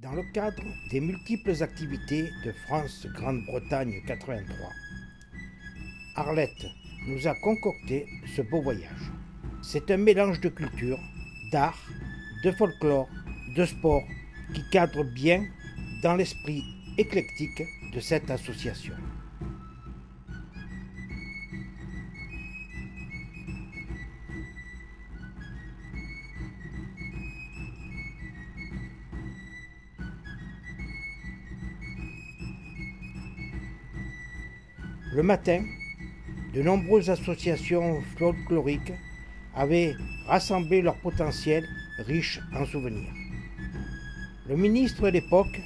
Dans le cadre des multiples activités de France Grande-Bretagne 83, Arlette nous a concocté ce beau voyage. C'est un mélange de culture, d'art, de folklore, de sport qui cadre bien dans l'esprit éclectique de cette association. Le matin, de nombreuses associations folkloriques avaient rassemblé leur potentiel riche en souvenirs. Le ministre de l'époque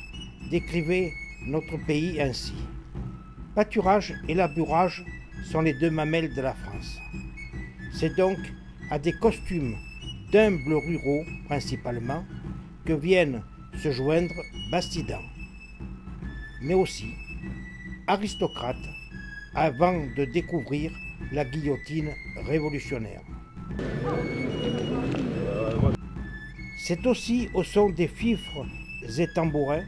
décrivait notre pays ainsi. Pâturage et labourage sont les deux mamelles de la France. C'est donc à des costumes d'humbles ruraux principalement que viennent se joindre Bastidans, mais aussi aristocrates avant de découvrir la guillotine révolutionnaire. C'est aussi au son des fifres et tambourins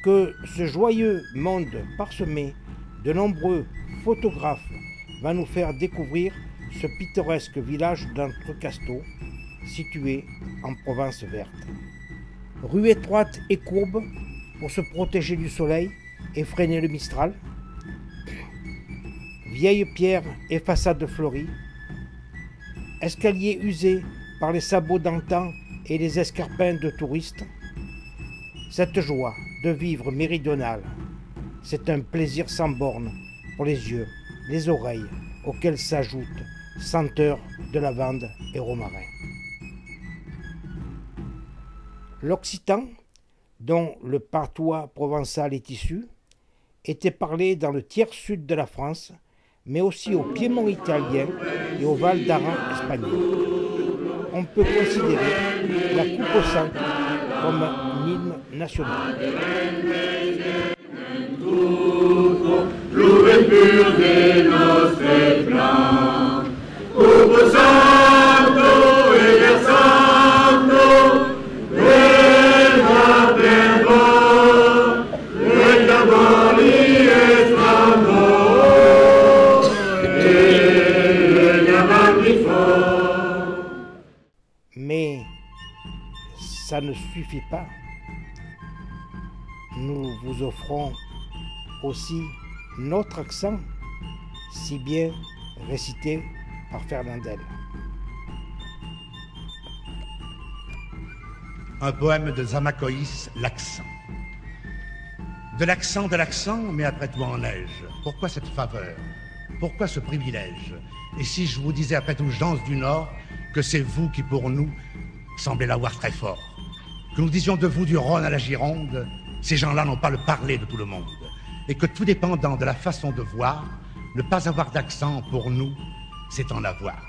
que ce joyeux monde parsemé de nombreux photographes va nous faire découvrir ce pittoresque village d'Entrecasteaux, situé en Provence verte. Rue étroite et courbe pour se protéger du soleil et freiner le Mistral, vieilles pierres et façades fleuries, escaliers usés par les sabots d'antan et les escarpins de touristes. Cette joie de vivre méridionale, c'est un plaisir sans borne pour les yeux, les oreilles, auxquelles s'ajoutent senteurs de lavande et romarin. L'occitan, dont le patois provençal est issu, était parlé dans le tiers sud de la France, mais aussi au Piémont italien et au Val d'Aran espagnol. On peut considérer la coupe au sang comme un hymne national. Mais ça ne suffit pas. Nous vous offrons aussi notre accent, si bien récité par Fernandel. Un poème de Zamacoïs, L'accent. De l'accent, mais après tout en neige. Pourquoi cette faveur? Pourquoi ce privilège? Et si je vous disais après tout, gens du Nord, que c'est vous qui, pour nous, semblez l'avoir très fort. Que nous disions de vous du Rhône à la Gironde, ces gens-là n'ont pas le parler de tout le monde. Et que tout dépendant de la façon de voir, ne pas avoir d'accent, pour nous, c'est en avoir.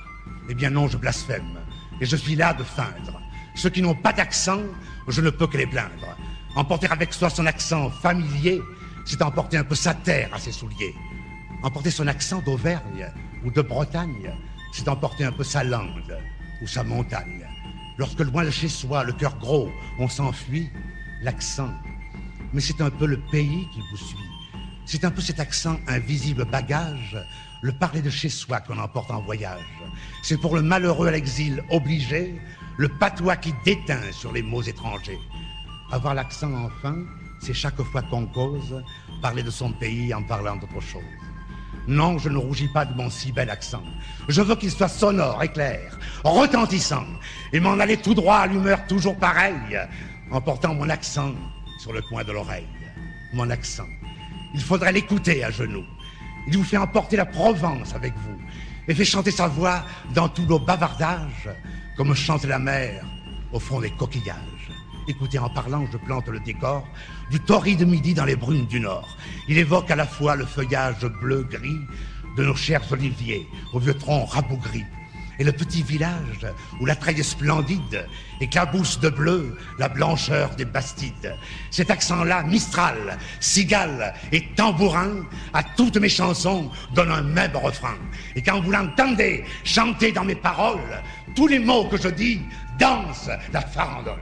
Eh bien non, je blasphème, et je suis là de feindre. Ceux qui n'ont pas d'accent, je ne peux que les plaindre. Emporter avec soi son accent familier, c'est emporter un peu sa terre à ses souliers. Emporter son accent d'Auvergne ou de Bretagne, c'est emporter un peu sa lande ou sa montagne. Lorsque loin de chez soi, le cœur gros, on s'enfuit, l'accent. Mais c'est un peu le pays qui vous suit. C'est un peu cet accent invisible bagage, le parler de chez soi qu'on emporte en voyage. C'est pour le malheureux à l'exil obligé, le patois qui déteint sur les mots étrangers. Avoir l'accent enfin, c'est chaque fois qu'on cause, parler de son pays en parlant d'autre chose. Non, je ne rougis pas de mon si bel accent. Je veux qu'il soit sonore et clair, retentissant, et m'en aller tout droit à l'humeur toujours pareille, en portant mon accent sur le coin de l'oreille. Mon accent. Il faudrait l'écouter à genoux. Il vous fait emporter la Provence avec vous, et fait chanter sa voix dans tous nos bavardages, comme chante la mer au fond des coquillages. Écoutez, en parlant, je plante le décor du torride midi dans les brumes du Nord. Il évoque à la fois le feuillage bleu-gris de nos chers oliviers, aux vieux troncs rabougris, et le petit village où la treille est splendide éclabousse de bleu la blancheur des bastides. Cet accent-là, mistral, cigale et tambourin, à toutes mes chansons donne un même refrain. Et quand vous l'entendez chanter dans mes paroles, tous les mots que je dis dansent la farandole.